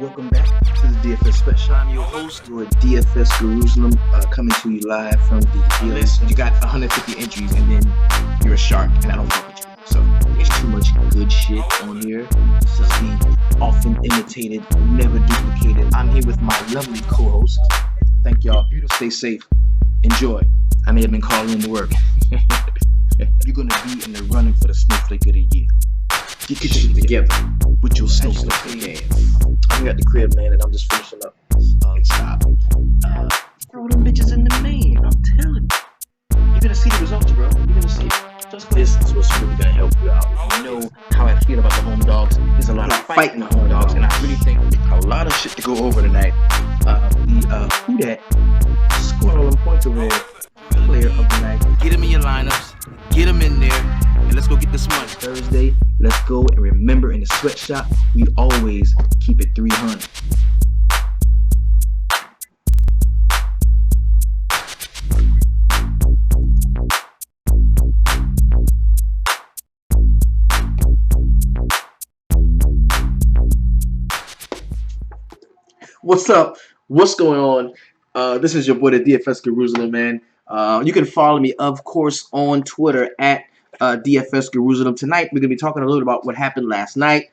Welcome back to the DFS Special. I'm your host, your DFS Jerusalem, coming to you live from the Listen, you got 150 entries and then you're a shark, and I don't fuck with you. So there's too much good shit on here. This is the often imitated, never duplicated. I'm here with my lovely co-host. Thank y'all. Stay safe. Enjoy. I may have been calling in to work. You're gonna be in the running for the Snowflake of the Year. Get your shit together with your Snowflake game. I'm here at the crib, man, and I'm just finishing up. Stop. Throw them bitches in the main. I'm telling you. You're gonna see the results, bro. You're gonna see it. This is what's really gonna help you out. You know how I feel about the home dogs. There's a lot of fighting the home dogs, and I really think a lot of shit to go over tonight. Who that scored all them points over there? Player of the night. Get him in your lineups. Get him in there. And let's go get this money. Thursday, let's go, and remember, in the sweatshop, we always keep it 300. What's up? What's going on? This is your boy, the DFS Jerusalem, man. You can follow me, of course, on Twitter at DFS Jerusalem. Tonight, we're going to be talking a little about what happened last night.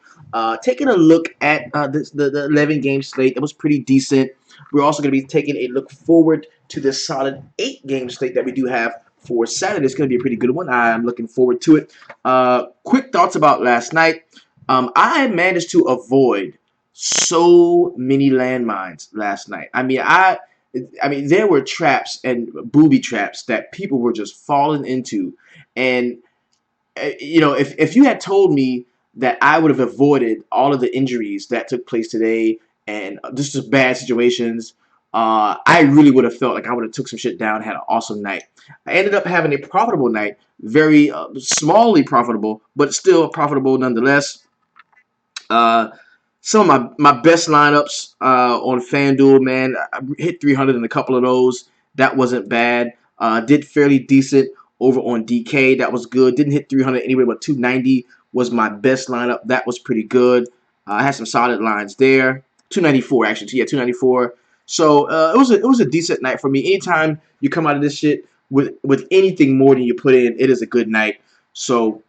Taking a look at the 11-game slate. That was pretty decent. We're also going to be taking a look forward to the solid 8-game slate that we do have for Saturday. It's going to be a pretty good one. I'm looking forward to it. Quick thoughts about last night. I managed to avoid so many landmines last night. I mean, there were traps and booby traps that people were just falling into. And, you know, if you had told me that I would have avoided all of the injuries that took place today and just bad situations, I really would have felt like I would have took some shit down, had an awesome night. I ended up having a profitable night, very smallly profitable, but still profitable nonetheless. Some of my best lineups on FanDuel, man, I hit 300 in a couple of those. That wasn't bad. Did fairly decent over on DK. That was good. Didn't hit 300 anyway, but 290 was my best lineup. That was pretty good. I had some solid lines there. 294 actually. Yeah, 294. So it was a decent night for me. Anytime you come out of this shit with anything more than you put in, it is a good night. So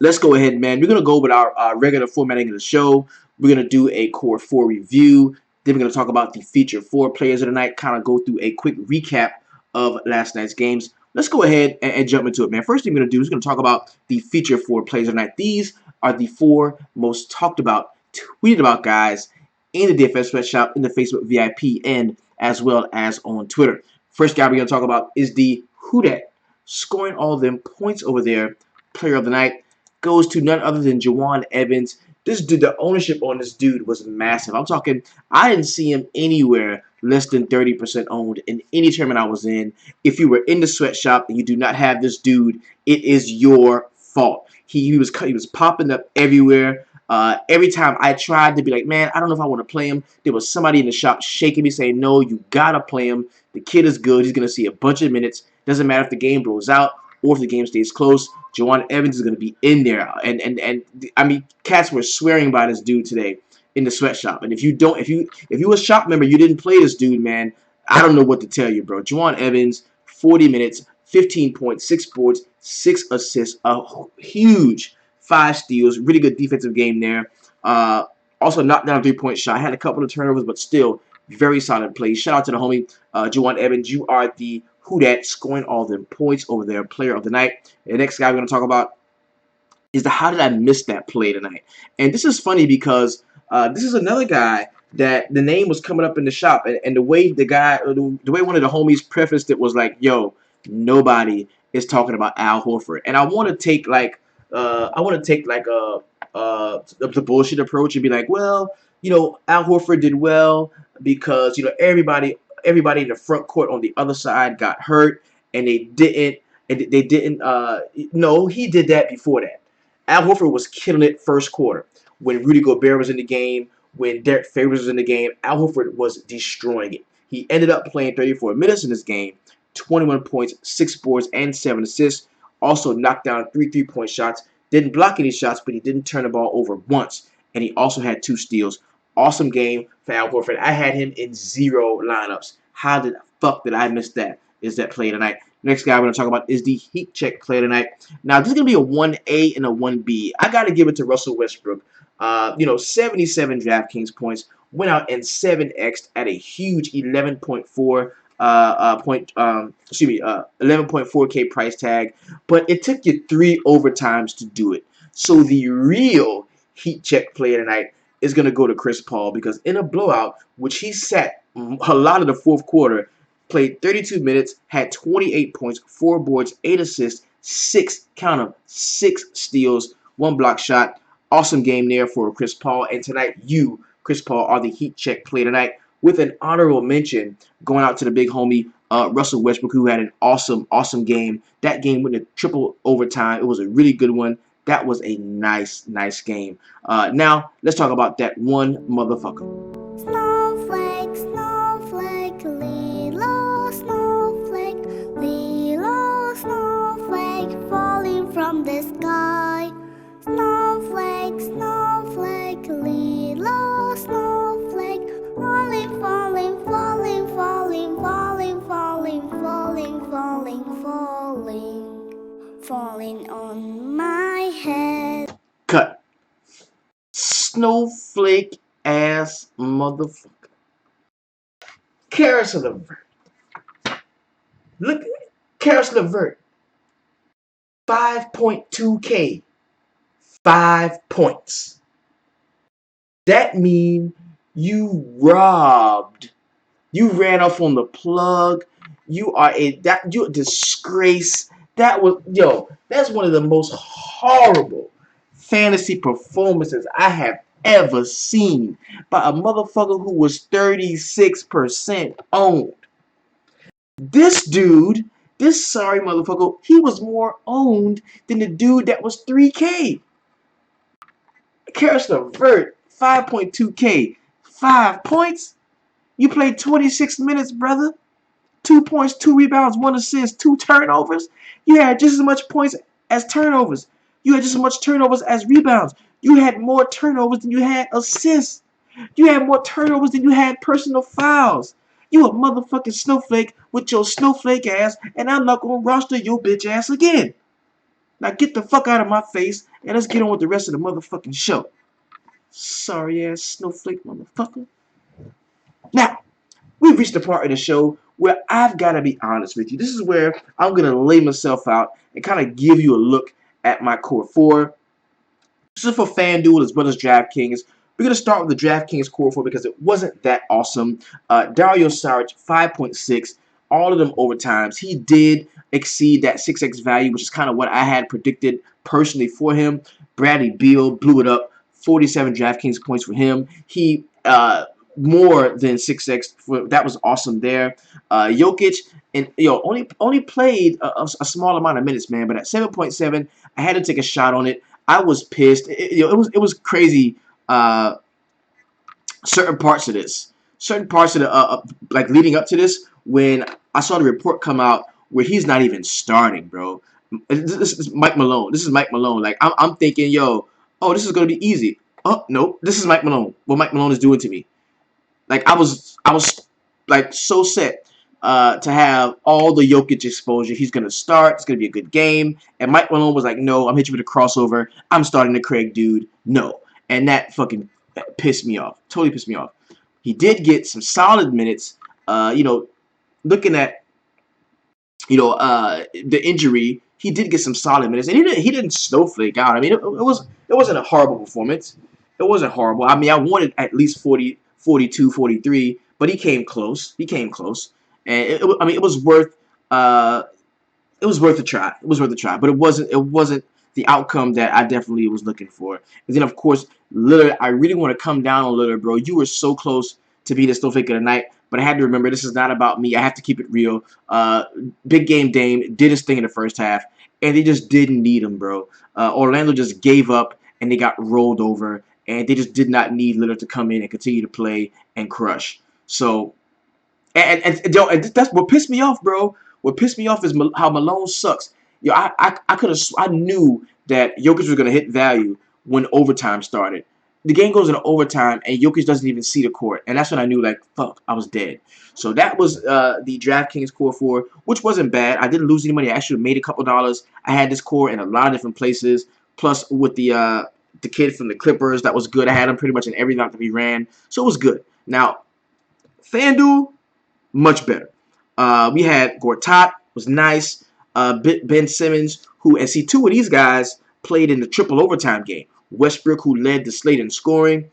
let's go ahead, man. We're going to go with our regular formatting of the show. We're going to do a Core 4 review. Then we're going to talk about the feature 4 players of the night, kind of go through a quick recap of last night's games. Let's go ahead and jump into it, man. First thing we're going to do is going to talk about the feature 4 players of the night. These are the 4 most talked about, tweeted about guys in the DFS Sweatshop, in the Facebook VIP, and as well as on Twitter. First guy we're going to talk about is the Who Dat, scoring all of them points over there. Player of the night goes to none other than Juwan Evans. This dude, the ownership on this dude was massive. I'm talking, I didn't see him anywhere less than 30% owned in any tournament I was in. If you were in the sweatshop and you do not have this dude, it is your fault. He was popping up everywhere. Every time I tried to be like, man, I don't know if I want to play him, there was somebody in the shop shaking me saying, no, you gotta play him. The kid is good. He's gonna see a bunch of minutes. Doesn't matter if the game blows out or if the game stays close. Juwan Evans is going to be in there, and I mean, cats were swearing by this dude today in the sweatshop. And if you a shop member, you didn't play this dude, man, I don't know what to tell you, bro. Juwan Evans, 40 minutes, 15 points, 6 boards, 6 assists, a huge 5 steals, really good defensive game there. Also knocked down a 3-point shot. Had a couple of turnovers, but still very solid play. Shout out to the homie Juwan Evans. You are the Who Dat, scoring all them points over there, player of the night. The next guy we're going to talk about is the how did I miss that play tonight? And this is funny because this is another guy that the name was coming up in the shop, and the way the way one of the homies prefaced it was like, yo, nobody is talking about Al Horford. And I want to take the bullshit approach and be like, well, you know, Al Horford did well because, you know, everybody in the front court on the other side got hurt, and they didn't. No, he did that before that. Al Horford was killing it first quarter when Rudy Gobert was in the game, when Derek Favors was in the game. Al Horford was destroying it. He ended up playing 34 minutes in this game, 21 points, 6 boards, and 7 assists. Also knocked down 3 3-point shots. Didn't block any shots, but he didn't turn the ball over once. And he also had 2 steals. Awesome game for Al Horford. I had him in 0 lineups. How the fuck did I miss that? Is that play tonight? Next guy we're going to talk about is the Heat check play tonight. Now, this is going to be a 1A and a 1B. I got to give it to Russell Westbrook. 77 DraftKings points. Went out and 7x at a huge 11.4K price tag. But it took you 3 overtimes to do it. So the real Heat check player tonight is going to go to Chris Paul because in a blowout, which he sat a lot of the fourth quarter, played 32 minutes, had 28 points, 4 boards, 8 assists, 6 steals, 1 block shot. Awesome game there for Chris Paul. And tonight, you, Chris Paul, are the Heat check play tonight with an honorable mention going out to the big homie, Russell Westbrook, who had an awesome game. That game went to triple overtime. It was a really good one. That was a nice game. Now, let's talk about that one motherfucker. Snowflake, snowflake, little snowflake, little snowflake falling from the sky. Snowflake, snowflake, little snowflake, falling, falling, falling, falling, falling, falling, falling, falling, falling, falling on my head. Cut. Snowflake ass motherfucker. Caris LeVert. Look, Caris LeVert. 5.2K. 5 points. That means you robbed. You ran off on the plug. You're a disgrace. That's one of the most horrible fantasy performances I have ever seen by a motherfucker who was 36% owned. This dude, this sorry motherfucker, he was more owned than the dude that was 3K. Caris LeVert, 5.2K, 5 points. You played 26 minutes, brother. 2 points, 2 rebounds, 1 assist, 2 turnovers. You had just as much points as turnovers. You had just as much turnovers as rebounds. You had more turnovers than you had assists. You had more turnovers than you had personal fouls. You a motherfucking snowflake with your snowflake ass, and I'm not gonna roster your bitch ass again. Now get the fuck out of my face, and let's get on with the rest of the motherfucking show. Sorry ass snowflake motherfucker. Now, we've reached the part of the show where I've got to be honest with you. This is where I'm going to lay myself out and kind of give you a look at my core 4. This is for FanDuel as well as DraftKings. We're going to start with the DraftKings core 4 because it wasn't that awesome. Dario Saric, 5.6. All of them overtimes. He did exceed that 6x value, which is kind of what I had predicted personally for him. Bradley Beal blew it up. 47 DraftKings points for him. He more than 6x. That was awesome there. Jokic and only played a small amount of minutes, man. But at 7.7, I had to take a shot on it. I was pissed. It was crazy. Certain parts of the like leading up to this, when I saw the report come out where he's not even starting, bro. This is Mike Malone. This is Mike Malone. Like I'm thinking, this is gonna be easy. Oh no, this is Mike Malone. What Mike Malone is doing to me. Like I was like so set to have all the Jokic exposure. He's gonna start. It's gonna be a good game. And Mike Malone was like, "No, I'm hitting you with a crossover. I'm starting the Craig dude. No." And that fucking pissed me off. Totally pissed me off. He did get some solid minutes. Looking at the injury, he did get some solid minutes, and he didn't snowflake out. I mean, it wasn't a horrible performance. It wasn't horrible. I mean, I wanted at least 40, 42, 43, but he came close. And it was worth a try. It was worth a try, but it wasn't the outcome that I definitely was looking for. And then of course, Lillard, I really want to come down on Lillard, bro. You were so close to be the snowflake of the night, but I had to remember this is not about me. I have to keep it real. Big game Dame did his thing in the first half, and they just didn't need him, bro. Orlando just gave up, and they got rolled over, and they just did not need Lillard to come in and continue to play and crush. So, and that's what pissed me off, bro. What pissed me off is how Malone sucks. I knew that Jokic was gonna hit value when overtime started. the game goes into overtime, and Jokic doesn't even see the court, and that's when I knew, like, fuck, I was dead. So that was the DraftKings core 4, which wasn't bad. I didn't lose any money. I actually made a couple dollars. I had this core in a lot of different places. Plus, with the kid from the Clippers, that was good. I had him pretty much in every knock that we ran, so it was good. Now, FanDuel, much better. We had Gortat, was nice. Ben Simmons, who, and see, two of these guys played in the triple overtime game. Westbrook, who led the slate in scoring,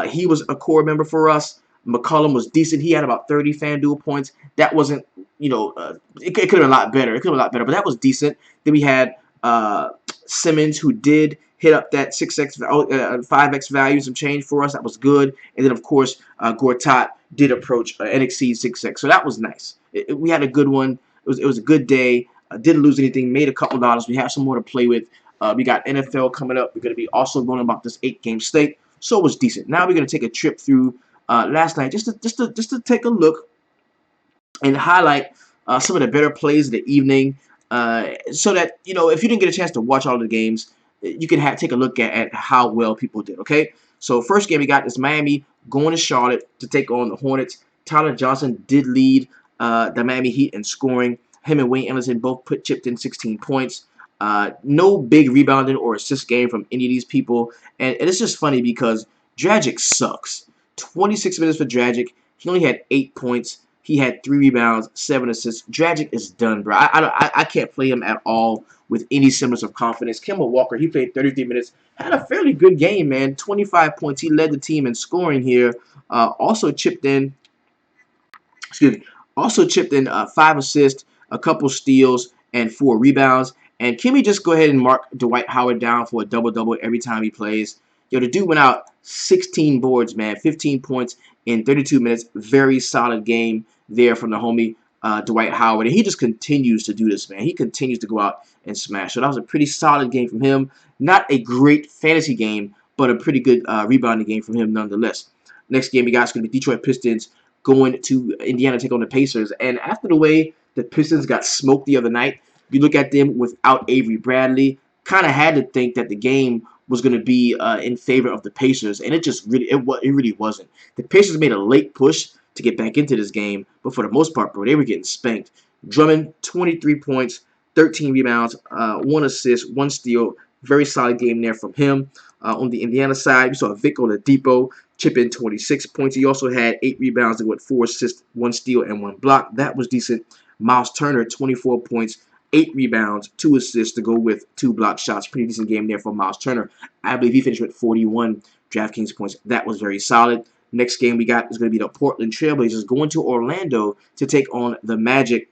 he was a core member for us. McCollum was decent. He had about 30 FanDuel points. That wasn't, it could have been a lot better. It could have been a lot better, but that was decent. Then we had Simmons, who did hit up that 5x value, some change for us. That was good. And then, of course, Gortat did approach and exceed 6x. So that was nice. We had a good one. It was a good day. Didn't lose anything. Made a couple dollars. We have some more to play with. We got NFL coming up. We're going to be also going about this 8-game slate. So it was decent. Now we're going to take a trip through last night just to take a look and highlight some of the better plays of the evening, so that, if you didn't get a chance to watch all of the games, you can take a look at how well people did. Okay, so first game we got is Miami going to Charlotte to take on the Hornets. Tyler Johnson did lead the Miami Heat in scoring. Him and Wayne Ellington both chipped in 16 points. No big rebounding or assist game from any of these people, and it's just funny because Dragic sucks. 26 minutes for Dragic. He only had 8 points. He had 3 rebounds, 7 assists. Dragic is done, bro. I can't play him at all with any semblance of confidence. Kemba Walker, he played 33 minutes. Had a fairly good game, man. 25 points. He led the team in scoring here. Also chipped in, excuse me, also chipped in 5 assists, a couple steals, and 4 rebounds. And can we just go ahead and mark Dwight Howard down for a double-double every time he plays? Yo, the dude went out 16 boards, man. 15 points in 32 minutes. Very solid game there from the homie Dwight Howard. And he just continues to do this, man. He continues to go out and smash. So that was a pretty solid game from him. Not a great fantasy game, but a pretty good rebounding game from him nonetheless. Next game we got is going to be Detroit Pistons going to Indiana to take on the Pacers. And after the way the Pistons got smoked the other night, you look at them without Avery Bradley, kind of had to think that the game was going to be in favor of the Pacers, and it really wasn't. The Pacers made a late push to get back into this game, but for the most part, bro, they were getting spanked. Drummond, 23 points, 13 rebounds, 1 assist, 1 steal. Very solid game there from him. On the Indiana side, we saw Vic Oladipo chip in 26 points. He also had 8 rebounds with 4 assists, 1 steal, and 1 block. That was decent. Miles Turner, 24 points, 8 rebounds, 2 assists to go with 2 block shots. Pretty decent game there for Miles Turner. I believe he finished with 41 DraftKings points. That was very solid. Next game we got is going to be the Portland Trailblazers going to Orlando to take on the Magic.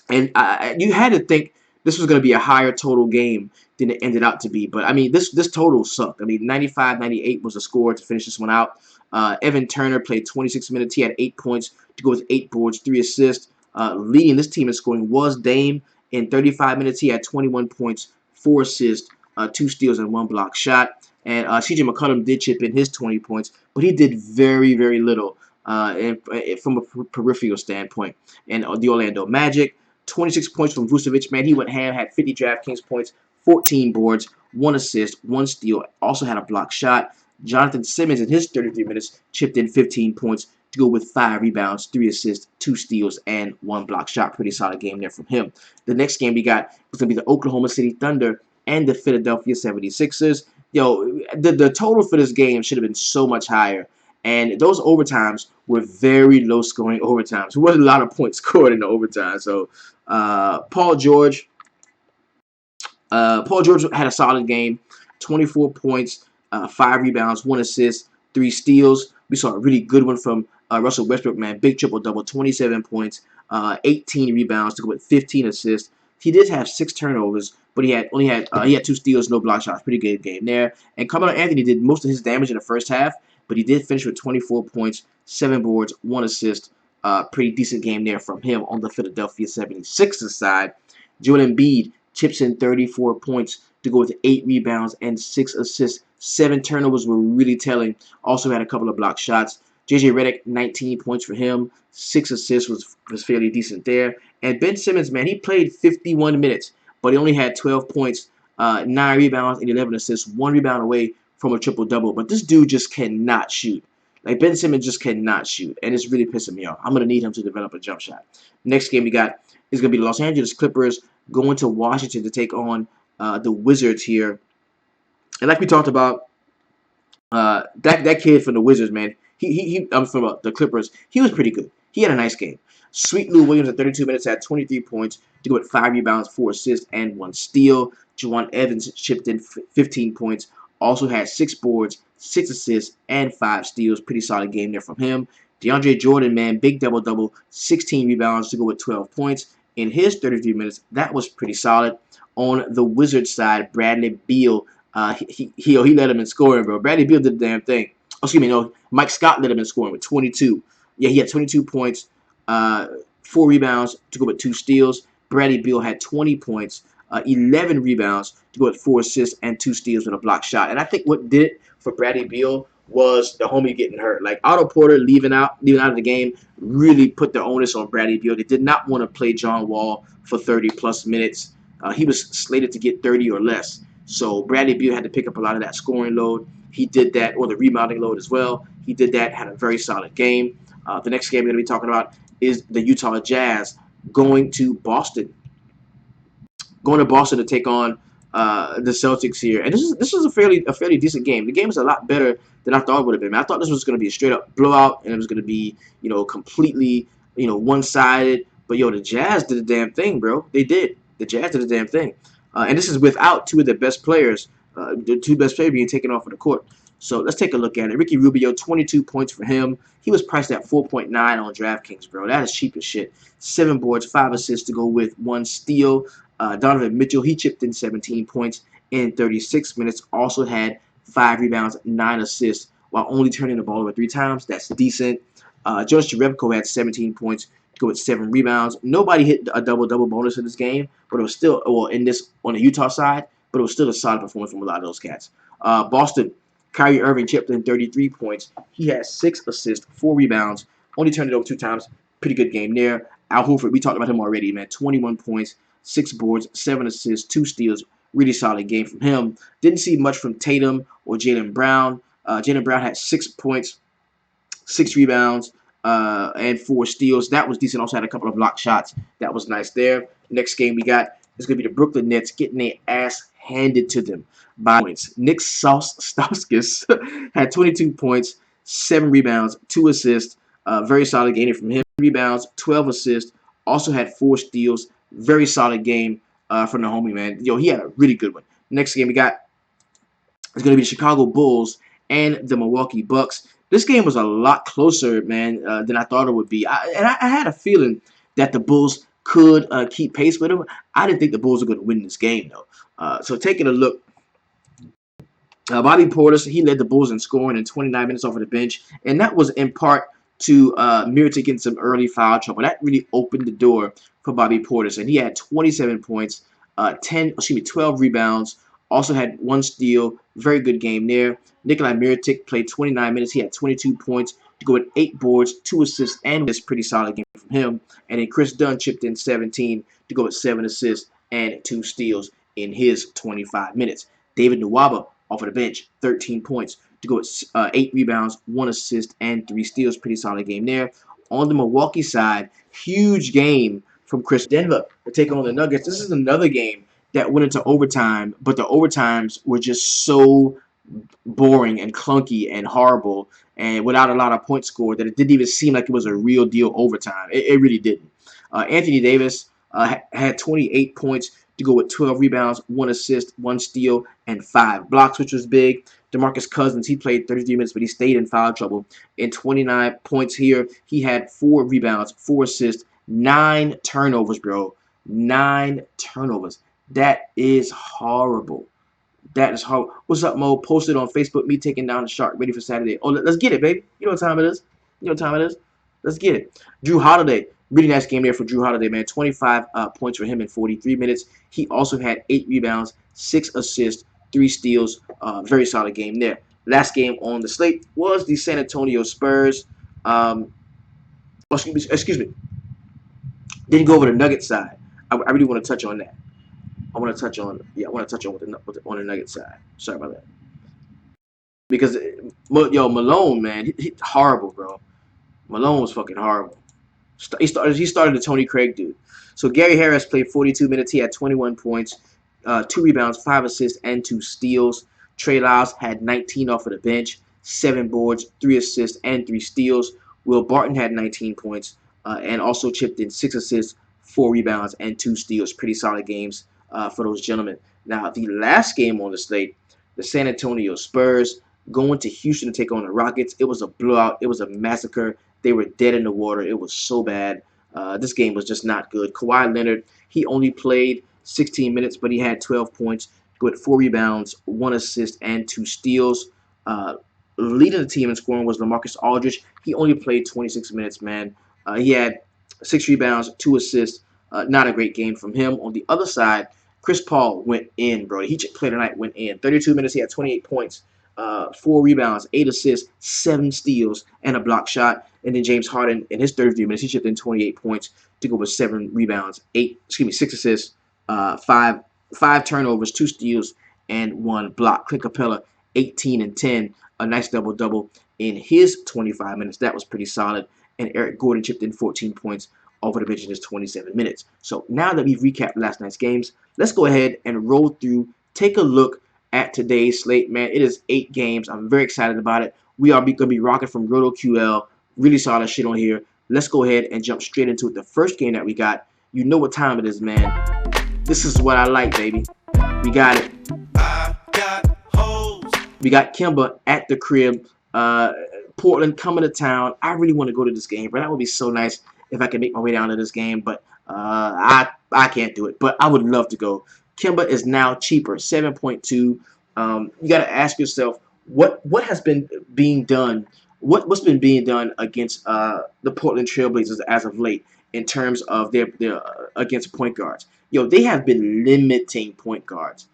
And you had to think this was going to be a higher total game than it ended up to be. But, I mean, this total sucked. I mean, 95-98 was the score to finish this one out. Evan Turner played 26 minutes. He had 8 points to go with 8 boards, 3 assists. Leading this team in scoring was Dame. In 35 minutes, he had 21 points, 4 assists, 2 steals, and 1 block shot. And CJ McCollum did chip in his 20 points, but he did very, very little from a peripheral standpoint. And the Orlando Magic, 26 points from Vucevic. Man, he went ham, had 50 DraftKings points, 14 boards, 1 assist, 1 steal. Also had a block shot. Jonathan Simmons in his 33 minutes chipped in 15 points to go with 5 rebounds, 3 assists, 2 steals, and 1 block shot. Pretty solid game there from him. The next game we got was going to be the Oklahoma City Thunder and the Philadelphia 76ers. Yo, the total for this game should have been so much higher. And those overtimes were very low-scoring overtimes. There wasn't a lot of points scored in the overtime. So Paul George had a solid game, 24 points, 5 rebounds, 1 assist, 3 steals. We saw a really good one from Russell Westbrook, man. Big triple-double, 27 points, 18 rebounds to go with 15 assists. He did have 6 turnovers, but he had 2 steals, no block shots. Pretty good game there. And Carmelo Anthony did most of his damage in the first half, but he did finish with 24 points, 7 boards, 1 assist. Pretty decent game there from him on the Philadelphia 76ers side. Joel Embiid chips in 34 points to go with 8 rebounds and 6 assists. 7 turnovers were really telling. Also had a couple of block shots. JJ Redick, 19 points for him. 6 assists was fairly decent there. And Ben Simmons, man, he played 51 minutes, but he only had 12 points, 9 rebounds, and 11 assists. 1 rebound away from a triple-double, but this dude just cannot shoot. Like, Ben Simmons just cannot shoot, and it's really pissing me off. I'm going to need him to develop a jump shot. Next game we got is going to be the Los Angeles Clippers going to Washington to take on the Wizards here. And like we talked about, that kid from the Wizards, man, I'm from the Clippers. He was pretty good. He had a nice game. Sweet Lou Williams at 32 minutes had 23 points to go with 5 rebounds, 4 assists, and 1 steal. Juwan Evans chipped in 15 points. Also had 6 boards, 6 assists, and 5 steals. Pretty solid game there from him. DeAndre Jordan, man, big double-double, 16 rebounds to go with 12 points in his 33 minutes. That was pretty solid. On the Wizards side, Bradley Beal, he led him in scoring, bro. Bradley Beal did the damn thing. Oh, excuse me, no. Mike Scott led him in scoring with 22. Yeah, he had 22 points, 4 rebounds to go with 2 steals. Bradley Beal had 20 points, 11 rebounds to go with 4 assists and 2 steals with a block shot. And I think what did it for Bradley Beal was the homie getting hurt. Like, Otto Porter leaving out of the game really put the onus on Bradley Beal. They did not want to play John Wall for 30-plus minutes. He was slated to get 30 or less. So Bradley Beal had to pick up a lot of that scoring load. He did that, or the rebounding load as well. He did that, had a very solid game. The next game we're going to be talking about is the Utah Jazz going to Boston. Going to Boston to take on the Celtics here. And this is a fairly decent game. The game is a lot better than I thought it would have been. I thought this was going to be a straight-up blowout, and it was going to be, completely, one-sided. But, the Jazz did a damn thing, bro. They did. The Jazz did a damn thing. And this is without two of the best players, the two best players being taken off of the court. So let's take a look at it. Ricky Rubio, 22 points for him. He was priced at 4.9 on DraftKings, bro. That is cheap as shit. 7 boards, 5 assists to go with 1 steal. Donovan Mitchell, he chipped in 17 points in 36 minutes. Also had 5 rebounds, 9 assists, while only turning the ball over 3 times. That's decent. Jonas Jerebko had 17 points to go with 7 rebounds. Nobody hit a double-double bonus in this game, but it was still, on the Utah side, but it was still a solid performance from a lot of those cats. Boston, Kyrie Irving chipped in 33 points. He had 6 assists, 4 rebounds, only turned it over 2 times. Pretty good game there. Al Horford, we talked about him already, man. 21 points, 6 boards, 7 assists, 2 steals. Really solid game from him. Didn't see much from Tatum or Jaylen Brown. Jaylen Brown had 6 points, 6 rebounds, and 4 steals. That was decent. Also had a couple of block shots. That was nice there. Next game we got is going to be the Brooklyn Nets getting their ass handed to them by points. Nick Stauskas had 22 points, 7 rebounds, 2 assists. Very solid game from him. Rebounds, 12 assists. Also had 4 steals. Very solid game from the homie, man. He had a really good one. Next game we got is going to be the Chicago Bulls and the Milwaukee Bucks. This game was a lot closer, man, than I thought it would be. I had a feeling that the Bulls could keep pace with them. I didn't think the Bulls were going to win this game, though. So taking a look, Bobby Portis, he led the Bulls in scoring in 29 minutes off of the bench, and that was in part to Mirotic getting some early foul trouble. That really opened the door for Bobby Portis, and he had 27 points, 12 rebounds, also had 1 steal. Very good game there. Nikolai Mirotic played 29 minutes. He had 22 points to go with 8 boards, 2 assists, and this pretty solid game from him. And then Chris Dunn chipped in 17 to go with 7 assists and 2 steals in his 25 minutes. David Nwaba off of the bench, 13 points to go with 8 rebounds, 1 assist, and 3 steals. Pretty solid game there. On the Milwaukee side, huge game from Chris Denver to take on the Nuggets. This is another game that went into overtime, but the overtimes were just so boring and clunky and horrible and without a lot of points scored that it didn't even seem like it was a real deal overtime. It really didn't. Anthony Davis had 28 points to go with 12 rebounds, 1 assist, 1 steal, and 5 blocks, which was big. DeMarcus Cousins, he played 33 minutes, but he stayed in foul trouble. In 29 points here, he had 4 rebounds, 4 assists, 9 turnovers, bro. 9 turnovers. That is horrible. That is horrible. What's up, Mo? Posted on Facebook, me taking down the shark, ready for Saturday. Oh, let's get it, baby. You know what time it is. You know what time it is. Let's get it. Drew Holiday. Really nice game there for Drew Holiday, man. 25 points for him in 43 minutes. He also had 8 rebounds, 6 assists, 3 steals. Very solid game there. Last game on the slate was the San Antonio Spurs. Excuse me. Didn't go over the Nuggets side. I really want to touch on that. I want to touch on on the Nuggets side. Sorry about that. because Malone, man, he horrible, bro. Malone was fucking horrible. He started the Tony Craig dude. So Gary Harris played 42 minutes. He had 21 points, 2 rebounds, 5 assists, and 2 steals. Trey Lyles had 19 off of the bench, 7 boards, 3 assists, and 3 steals. Will Barton had 19 points and also chipped in 6 assists, 4 rebounds, and 2 steals. Pretty solid games for those gentlemen. Now, the last game on the slate, the San Antonio Spurs going to Houston to take on the Rockets. It was a blowout. It was a massacre. They were dead in the water. It was so bad. This game was just not good. Kawhi Leonard, he only played 16 minutes, but he had 12 points with 4 rebounds, 1 assist, and 2 steals. Leading the team in scoring was LaMarcus Aldridge. He only played 26 minutes, man. He had 6 rebounds, 2 assists. Not a great game from him. On the other side, Chris Paul went in, bro. He played tonight, went in. 32 minutes, he had 28 points, 4 rebounds, 8 assists, 7 steals, and a block shot. And then James Harden in his 33 minutes, he chipped in 28 points to go with 7 rebounds, 6 assists, five turnovers, 2 steals, and 1 block. Clint Capella, 18 and 10, a nice double-double in his 25 minutes. That was pretty solid. And Eric Gordon chipped in 14 points over the bench in his 27 minutes. So now that we've recapped last night's games, let's go ahead and roll through, take a look at today's slate, man. It is 8 games. I'm very excited about it. We are going to be rocking from RotoQL. Really solid shit on here. Let's go ahead and jump straight into it. The first game that we got, you know what time it is, man. This is what I like, baby. We got it. We got Kemba at the crib. Portland coming to town. I really want to go to this game, but that would be so nice if I could make my way down to this game. But I can't do it. But I would love to go. Kemba is now cheaper, 7.2. You got to ask yourself what has been being done. What's been being done against the Portland Trailblazers as of late in terms of their against point guards? They have been limiting point guards.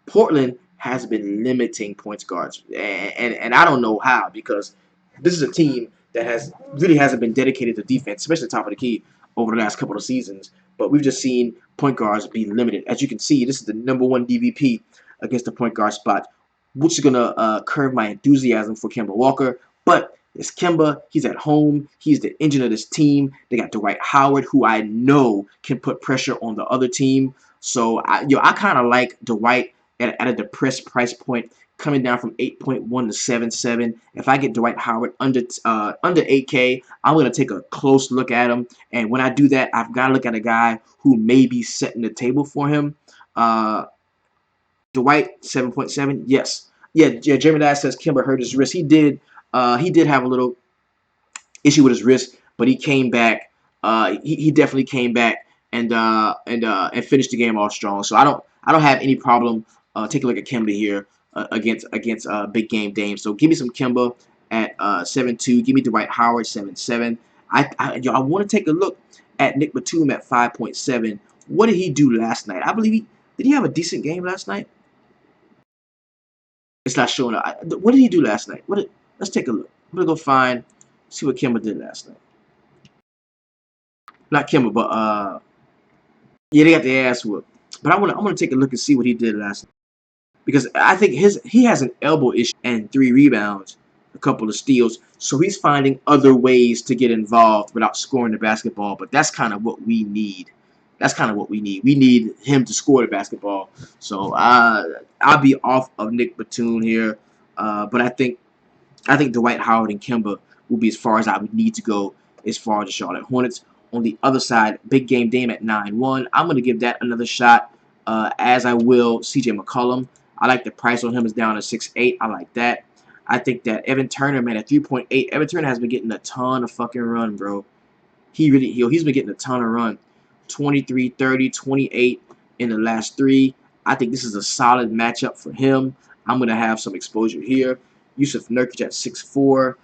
Portland has been limiting points guards, and I don't know how, because this is a team that hasn't been dedicated to defense, especially the top of the key, over the last couple of seasons. But we've just seen point guards be limited. As you can see, this is the #1 DVP against the point guard spot, which is gonna curb my enthusiasm for Kemba Walker. But it's Kemba. He's at home. He's the engine of this team. They got Dwight Howard, who I know can put pressure on the other team. So I kind of like Dwight at a depressed price point, coming down from 8.1 to 7.7. If I get Dwight Howard under 8K, I'm gonna take a close look at him. And when I do that, I've got to look at a guy who may be setting the table for him. Dwight 7.7. Yes, yeah. Jeremy Ladd says Kemba hurt his wrist. He did. He did have a little issue with his wrist, but he came back. He definitely came back and finished the game off strong. So I don't have any problem taking a look at Kemba here against big game Dame. So give me some Kemba at 7.2. Give me Dwight Howard 7.7. I want to take a look at Nick Batum at 5.7. What did he do last night? I believe did he have a decent game last night? It's not showing up. What did he do last night? Let's take a look. I'm gonna go see what Kemba did last night. Not Kemba, but yeah, they got the ass whooped. But I'm gonna take a look and see what he did last night, because I think he has an elbow issue and 3 rebounds, a couple of steals. So he's finding other ways to get involved without scoring the basketball. But that's kind of what we need. We need him to score the basketball. So I'll be off of Nick Batum here. But I think Dwight Howard and Kemba will be as far as I would need to go as far as the Charlotte Hornets. On the other side, big game Dame at 9.1. I'm going to give that another shot, as I will CJ McCollum. I like the price on him is down to 6.8. I like that. I think that Evan Turner, man, at 3.8. Evan Turner has been getting a ton of fucking run, bro. He's been getting a ton of run. 23, 30, 28 in the last 3. I think this is a solid matchup for him. I'm going to have some exposure here. Yusuf Nurkic at 6'4".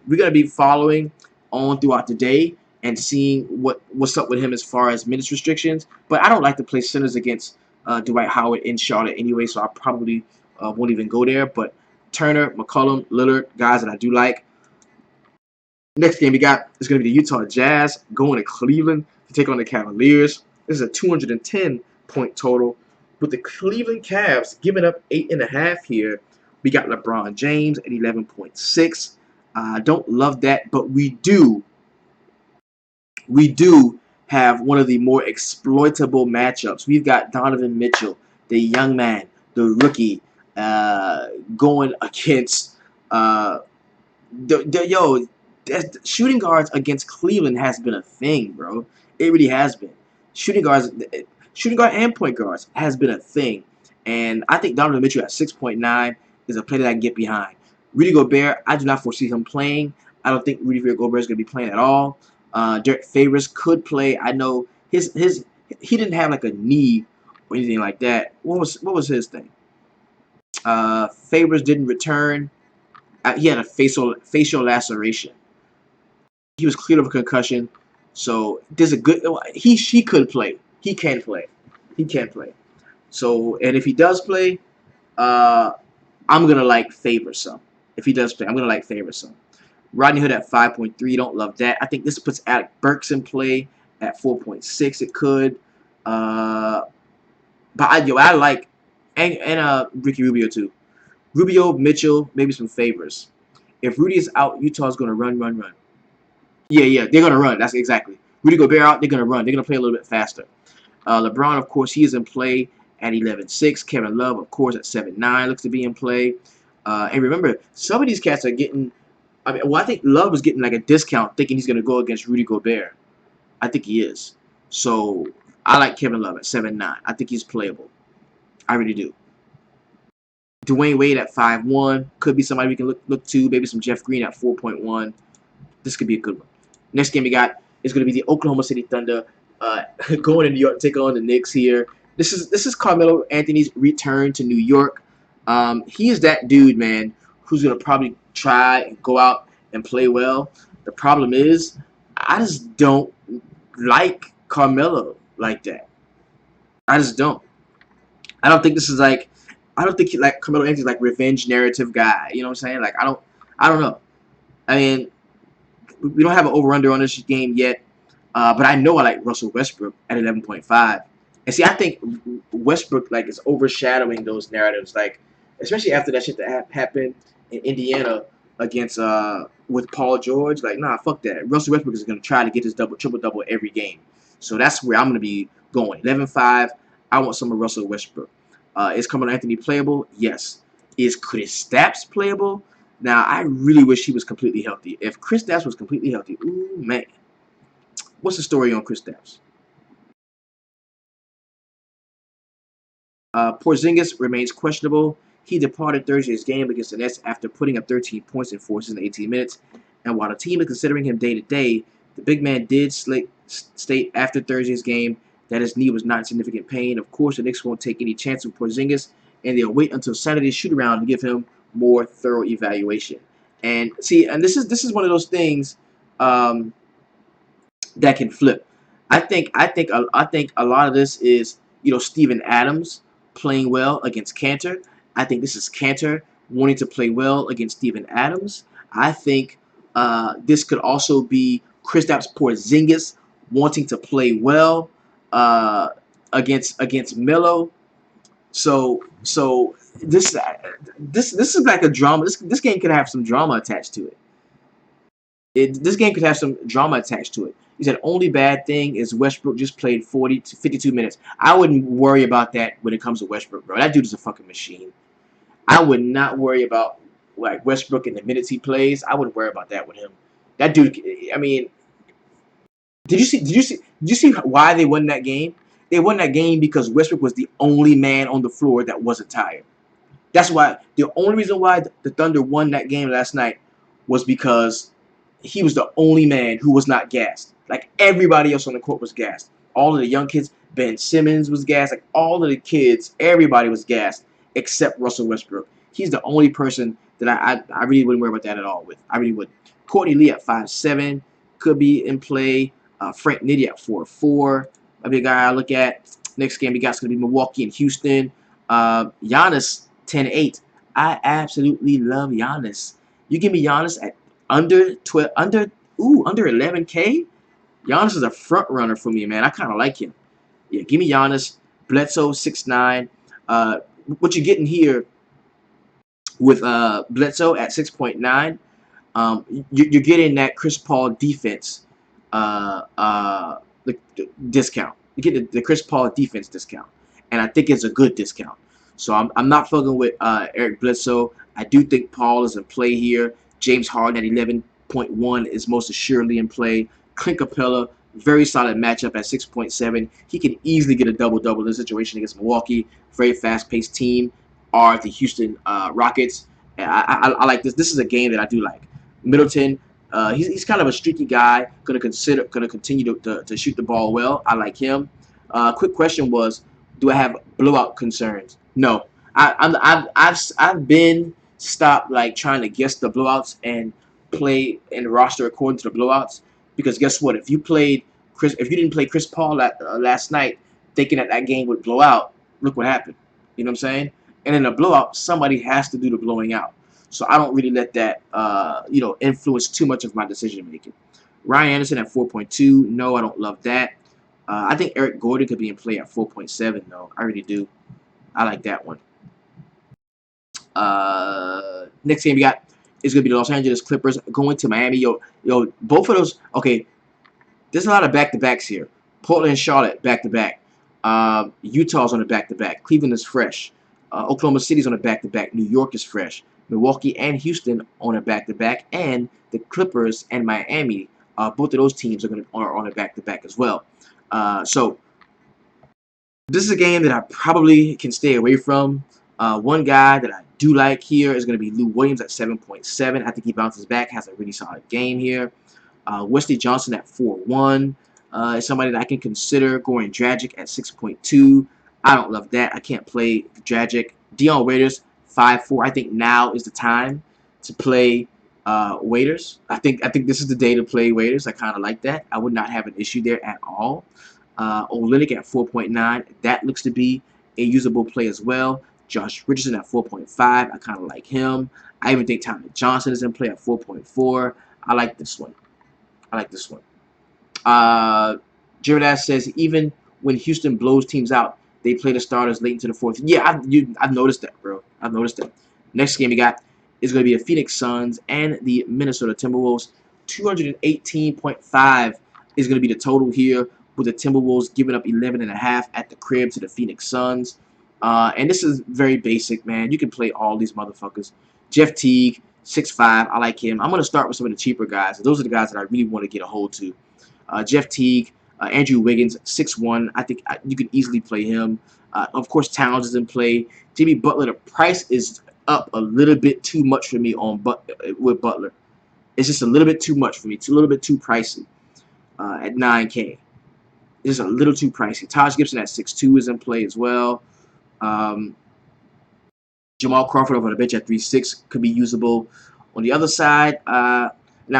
We're going to be following on throughout the day and seeing what's up with him as far as minutes restrictions. But I don't like to play centers against Dwight Howard in Charlotte anyway, so I probably won't even go there. But Turner, McCollum, Lillard, guys that I do like. Next game we got is going to be the Utah Jazz going to Cleveland to take on the Cavaliers. This is a 210-point total, with the Cleveland Cavs giving up 8.5 here. We got LeBron James at 11.6. Don't love that, but we do have one of the more exploitable matchups. We've got Donovan Mitchell, the young man, the rookie, going against uh, yo, shooting guards against Cleveland has been a thing, bro. It really has been. Shooting guards, shooting guard and point guards has been a thing, and I think Donovan Mitchell at 6.9 is a player that I can get behind. Rudy Gobert, I do not foresee him playing. I don't think Rudy Gobert is going to be playing at all. Derek Favors could play. I know his he didn't have like a knee or anything like that. What was his thing? Favors didn't return. He had a facial laceration. He was cleared of a concussion, so there's a good. She could play. He can play. He can play. So, and if he does play, uh, I'm gonna like favor some. If he does play, I'm gonna like favor some. Rodney Hood at 5.3. Don't love that. I think this puts Alec Burks in play at 4.6. It could, but I like and Ricky Rubio too. Rubio, Mitchell, maybe some favors. If Rudy is out, Utah's gonna run, run, run. Yeah, they're gonna run. That's exactly. Rudy Gobert out, they're gonna run. They're gonna play a little bit faster. LeBron, of course, he is in play at 11.6. Kevin Love, of course, at 7.9 looks to be in play. And remember, some of these cats are getting. I think Love is getting like a discount, thinking he's gonna go against Rudy Gobert. I think he is. So I like Kevin Love at 7.9. I think he's playable. I really do. Dwayne Wade at 5.1 could be somebody we can look to. Maybe some Jeff Green at 4.1. This could be a good one. Next game we got is going to be the Oklahoma City Thunder going to New York, take on the Knicks here. This is Carmelo Anthony's return to New York. He is that dude, man, who's going to probably try and go out and play well. The problem is, I just don't like Carmelo like that. I just don't. I don't think this is like. I don't think like Carmelo Anthony's like revenge narrative guy. You know what I'm saying? Like I don't know. I mean, we don't have an over-under on this game yet, but I know I like Russell Westbrook at 11.5. And see, I think Westbrook like is overshadowing those narratives, like especially after that shit that happened in Indiana against with Paul George. Like, nah, fuck that. Russell Westbrook is gonna try to get his triple double every game. So that's where I'm gonna be going. 11.5. I want some of Russell Westbrook. Is Carmelo Anthony playable? Yes. Is Chris Stapps playable? Now, I really wish he was completely healthy. If Chris Stapps was completely healthy, ooh, man. What's the story on Chris Stapps? Porzingis remains questionable. He departed Thursday's game against the Nets after putting up 13 points in 4 in 18 minutes. And while the team is considering him day-to-day, the big man did state after Thursday's game that his knee was not in significant pain. Of course, the Knicks won't take any chance with Porzingis, and they'll wait until Saturday's shoot-around to give him more thorough evaluation. And see, and this is one of those things that can flip. I think a lot of this is Steven Adams playing well against Cantor. I think this is Cantor wanting to play well against Steven Adams. I think this could also be Kristaps Porzingis wanting to play well against Melo. So this is like a drama. This game could have some drama attached to it. This game could have some drama attached to it. He said only bad thing is Westbrook just played 40 to 52 minutes. I wouldn't worry about that when it comes to Westbrook, bro. That dude is a fucking machine. I would not worry about like Westbrook and the minutes he plays. I wouldn't worry about that with him. That dude. I mean, did you see why they won that game? They won that game because Westbrook was the only man on the floor that wasn't tired. That's why the only reason why the Thunder won that game last night was because he was the only man who was not gassed. Like everybody else on the court was gassed. All of the young kids, Ben Simmons was gassed. Like all of the kids, everybody was gassed except Russell Westbrook. He's the only person that I really wouldn't worry about that at all with. I really would. Courtney Lee at 5'7" could be in play. Frank Nitti at 4'4". A big guy I look at. Next game we got is going to be Milwaukee and Houston. Giannis 10-8. I absolutely love Giannis. You give me Giannis at under 11K. Giannis is a front runner for me, man. I kind of like him. Yeah, give me Giannis. Bledsoe 6'9". What you're getting here with Bledsoe at 6.9. You're getting that Chris Paul defense the discount. You get the Chris Paul defense discount, and I think it's a good discount. So I'm not fucking with Eric Bledsoe. I do think Paul is in play here. James Harden at 11.1 is most assuredly in play. Clint Capella, very solid matchup at 6.7. He can easily get a double-double in this situation against Milwaukee. Very fast-paced team are the Houston Rockets. I like this. This is a game that I do like. Middleton, he's kind of a streaky guy. Gonna continue to shoot the ball well. I like him. Quick question was, do I have blowout concerns? No. I've been stopped like trying to guess the blowouts and play and roster according to the blowouts, because guess what? If you didn't play Chris Paul last night thinking that that game would blow out, look what happened. You know what I'm saying? And in a blowout, somebody has to do the blowing out. So I don't really let that influence too much of my decision making. Ryan Anderson at 4.2. No, I don't love that. I think Eric Gordon could be in play at 4.7 though. I really do. I like that one. Next game we got is gonna be the Los Angeles Clippers going to Miami. Both of those. Okay, there's a lot of back-to-backs here. Portland and Charlotte back-to-back. Utah's on a back-to-back. Cleveland is fresh. Oklahoma City's on a back-to-back. New York is fresh. Milwaukee and Houston on a back-to-back, and the Clippers and Miami, both of those teams are on a back-to-back as well. So this is a game that I probably can stay away from. One guy that I do like here is going to be Lou Williams at 7.7. I think he bounces back, has a really solid game here. Wesley Johnson at 4.1 is somebody that I can consider. Goran Dragic at 6.2. I don't love that. I can't play Dragic. Dion Waiters 5.4. I think now is the time to play Waiters. I think this is the day to play Waiters. I kind of like that. I would not have an issue there at all. Olynyk at 4.9. That looks to be a usable play as well. Josh Richardson at 4.5. I kind of like him. I even think Tyler Johnson is in play at 4.4. I like this one. Jared says even when Houston blows teams out, they play the starters late into the fourth. Yeah, I've noticed that, bro. I've noticed that. Next game we got is going to be the Phoenix Suns and the Minnesota Timberwolves. 218.5 is going to be the total here, with the Timberwolves giving up 11.5 at the crib to the Phoenix Suns. And this is very basic, man. You can play all these motherfuckers. Jeff Teague, 6'5". I like him. I'm going to start with some of the cheaper guys. Those are the guys that I really want to get a hold to. Jeff Teague, Andrew Wiggins, 6'1". I think you can easily play him. Of course, Towns is in play. Jimmy Butler, the price is up a little bit too much for me with Butler. It's just a little bit too much for me. It's a little bit too pricey at 9K. It's just a little too pricey. Taj Gibson at 6'2" is in play as well. Jamal Crawford over the bench at 3'6" could be usable. On the other side, now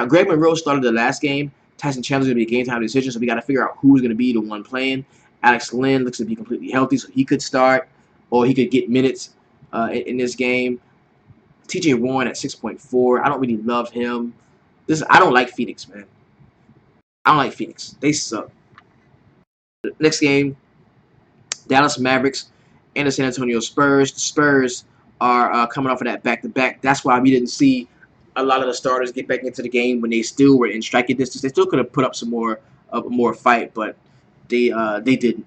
Greg Monroe started the last game. Tyson Chandler's going to be a game-time decision, so we got to figure out who's going to be the one playing. Alex Len looks to be completely healthy, so he could start, or he could get minutes in this game. T.J. Warren at 6.4. I don't really love him. I don't like Phoenix, man. I don't like Phoenix. They suck. Next game, Dallas Mavericks and the San Antonio Spurs. The Spurs are coming off of that back-to-back. That's why we didn't see a lot of the starters get back into the game when they still were in striking distance. They still could have put up some more fight, but they didn't.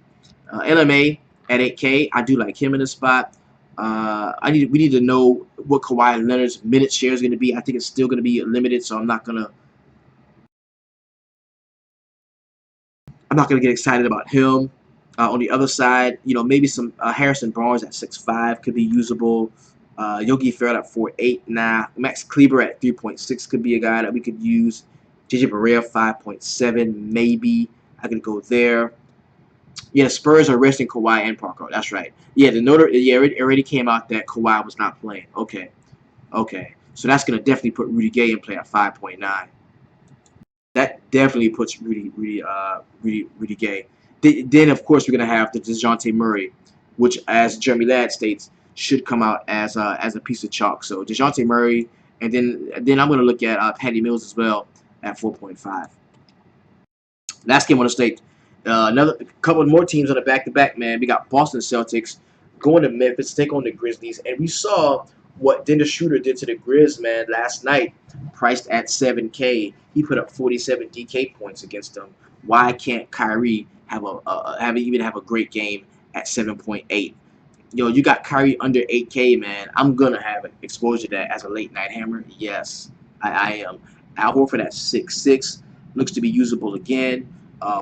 LMA at 8K. I do like him in this spot. We need to know what Kawhi Leonard's minute share is going to be. I think it's still going to be limited, so I'm not gonna get excited about him. On the other side, maybe some Harrison Barnes at 6'5" could be usable. Yogi Ferrell at 4.8. Max Kleber at 3.6 could be a guy that we could use. JJ Barea 5.7, maybe. I could go there. Yeah, the Spurs are resting Kawhi and Parker. That's right. Yeah, it already came out that Kawhi was not playing. Okay. So that's gonna definitely put Rudy Gay in play at 5.9. That definitely puts Rudy Gay. Then of course we're gonna have the DeJounte Murray, which, as Jeremy Ladd states, should come out as a piece of chalk. So DeJounte Murray, and then I'm gonna look at Patty Mills as well at 4.5. Last game on the slate, another couple more teams on the back-to-back. Man, we got Boston Celtics going to Memphis to take on the Grizzlies, and we saw what Dennis Schroeder did to the Grizz, man, last night, priced at 7K. He put up 47 DK points against them. Why can't Kyrie have a great game at 7.8? Yo, you got Kyrie under 8K, man. I'm gonna have exposure to that as a late night hammer. Yes, I am. Al Horford at 6'6", looks to be usable again.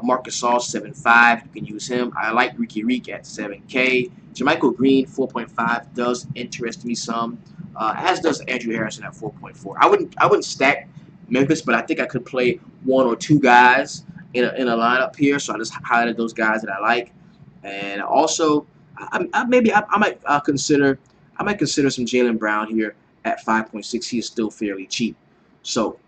Marcus Gasol 7'5", you can use him. I like Ricky Reek at 7K. Jermichael Green 4.5 does interest me some, as does Andrew Harrison at 4.4. I wouldn't stack Memphis, but I think I could play one or two guys in a lineup here. So I just highlighted those guys that I like, and also I might consider some Jaylen Brown here at 5.6. He is still fairly cheap. So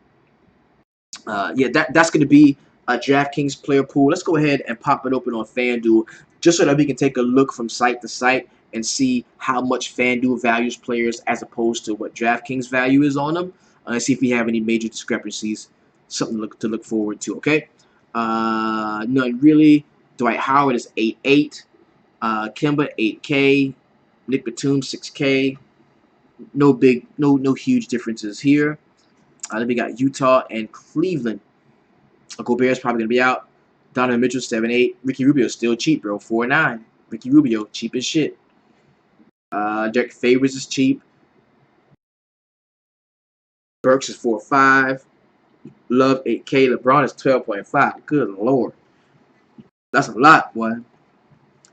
yeah, that's going to be a DraftKings player pool. Let's go ahead and pop it open on FanDuel just so that we can take a look from site to site and see how much FanDuel values players as opposed to what DraftKings value is on them. And see if we have any major discrepancies. Something to look forward to. Okay. None really. Dwight Howard is 8.8. Kemba 8K, Nick Batum 6K. No huge differences here. Then we got Utah and Cleveland. Gobert's probably gonna be out. Donovan Mitchell 7.8. Ricky Rubio still cheap, bro. 4.9. Ricky Rubio cheap as shit. Derek Favors is cheap. Burks is 4.5. Love 8K. LeBron is 12.5. Good lord, that's a lot, boy.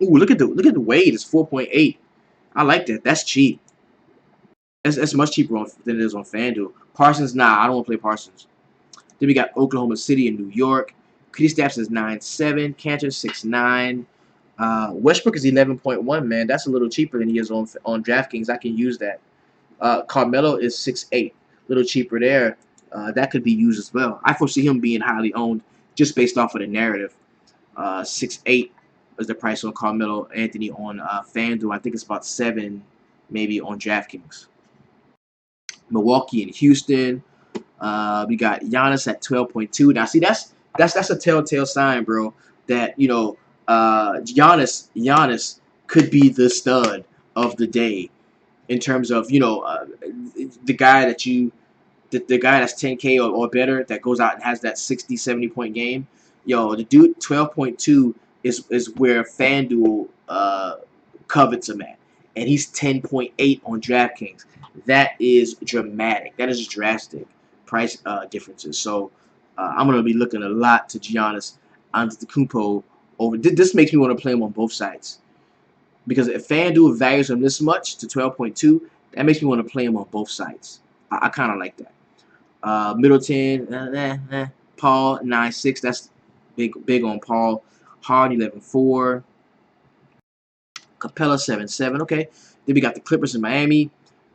Ooh, look at the Wade. It's 4.8. I like that. That's cheap. That's much cheaper than it is on FanDuel. Parsons, nah, I don't want to play Parsons. Then we got Oklahoma City and New York. Kristaps is 9.7. Cantor 6.9. Westbrook is 11.1, man. That's a little cheaper than he is on DraftKings. I can use that. Carmelo is 6.8. A little cheaper there. That could be used as well. I foresee him being highly owned just based off of the narrative. 6.8 is the price on Carmelo Anthony on FanDuel. I think it's about 7 maybe on DraftKings. Milwaukee and Houston. We got Giannis at 12.2. Now, see, that's a telltale sign, bro, that Giannis could be the stud of the day in terms of the guy the guy that's 10K or better that goes out and has that 60, 70 point game. Yo, the dude 12.2 is where FanDuel covets him at, and he's 10.8 on DraftKings. That is dramatic. That is drastic price differences. So I'm gonna be looking a lot to Giannis Antetokounmpo over. This makes me want to play him on both sides because if FanDuel values him this much to 12.2, that makes me want to play him on both sides. I kind of like that. Middleton, Paul 9.6. That's big on Paul. Hard 11.4. Capella 7.7. Okay. Then we got the Clippers in Miami.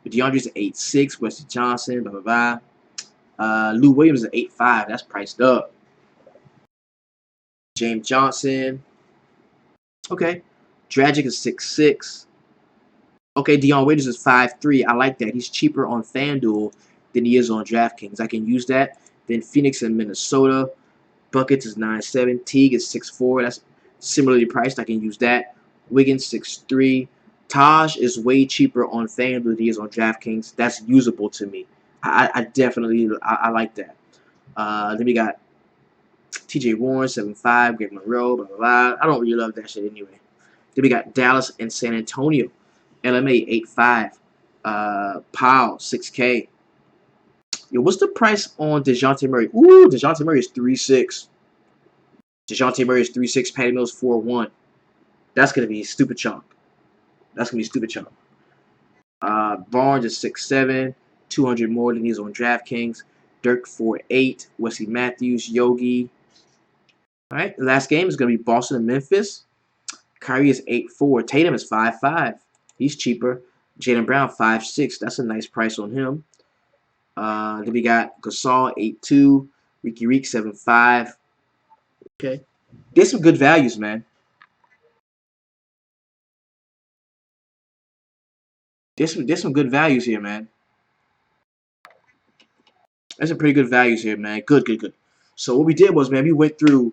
DeAndre's at 8.6. Wesley Johnson. Blah blah blah. Lou Williams at 8.5. That's priced up. James Johnson. Okay. Dragic is 6.6. Okay, Dion Waiters is 5.3. I like that. He's cheaper on FanDuel than he is on DraftKings. I can use that. Then Phoenix and Minnesota. Buckets is 9.7. Teague is 6.4. That's similarly priced. I can use that. Wiggins 6.3. Taj is way cheaper on FanDuel than he is on DraftKings. That's usable to me. I definitely like that. Then we got TJ Warren 7.5. Greg Monroe. Blah blah blah. I don't really love that shit anyway. Then we got Dallas and San Antonio. LMA 8.5. Powell 6K. Yo, what's the price on DeJounte Murray? Ooh, DeJounte Murray is 3.6. DeJounte Murray is 3.6. Patty Mills 4.1. That's gonna be stupid chunk. That's gonna be stupid chunk. Barnes is 6.7. 200 more than he's on DraftKings. Dirk 4.8. Wesley Matthews, Yogi. All right, the last game is gonna be Boston and Memphis. Kyrie is 8.4. Tatum is 5.5. He's cheaper. Jaylen Brown 5.6. That's a nice price on him. Then we got Gasol 8.2. Ricky Reek 7.5. Okay. There's some good values, man. There's some good values here, man. There's some pretty good values here, man. Good. So what we did was, man, we went through,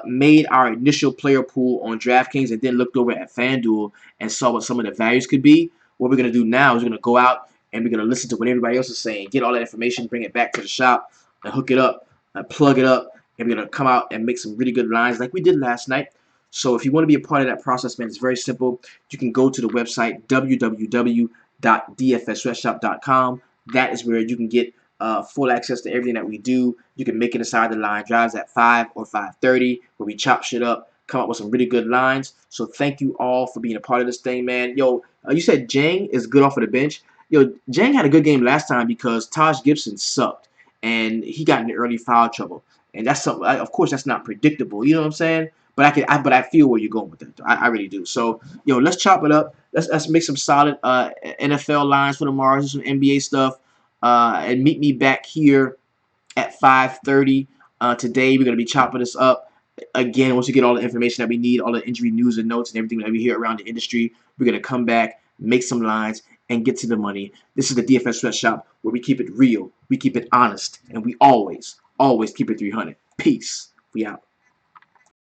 made our initial player pool on DraftKings and then looked over at FanDuel and saw what some of the values could be. What we're gonna do now is we're gonna go out and we're gonna listen to what everybody else is saying, get all that information, bring it back to the shop, and hook it up, and plug it up, and we're gonna come out and make some really good lines like we did last night. So if you want to be a part of that process, man, it's very simple. You can go to the website www.dfssweatshop.com. That is where you can get full access to everything that we do. You can make it inside the line drives at 5 or 5:30, where we chop shit up, come up with some really good lines. So thank you all for being a part of this thing, man. Yo, you said Jang is good off of the bench. Yo, Jang had a good game last time because Taj Gibson sucked, and he got into early foul trouble. And that's something. Of course, that's not predictable. You know what I'm saying? But but I feel where you're going with that. I really do. So, yo, let's chop it up. Let's make some solid NFL lines for tomorrow. Some NBA stuff. And meet me back here at 5:30 today. We're gonna be chopping this up again. Once we get all the information that we need, all the injury news and notes and everything that we hear around the industry, we're gonna come back, make some lines, and get to the money. This is the DFS Sweatshop, where we keep it real, we keep it honest, and we always keep it 300. Peace. We out.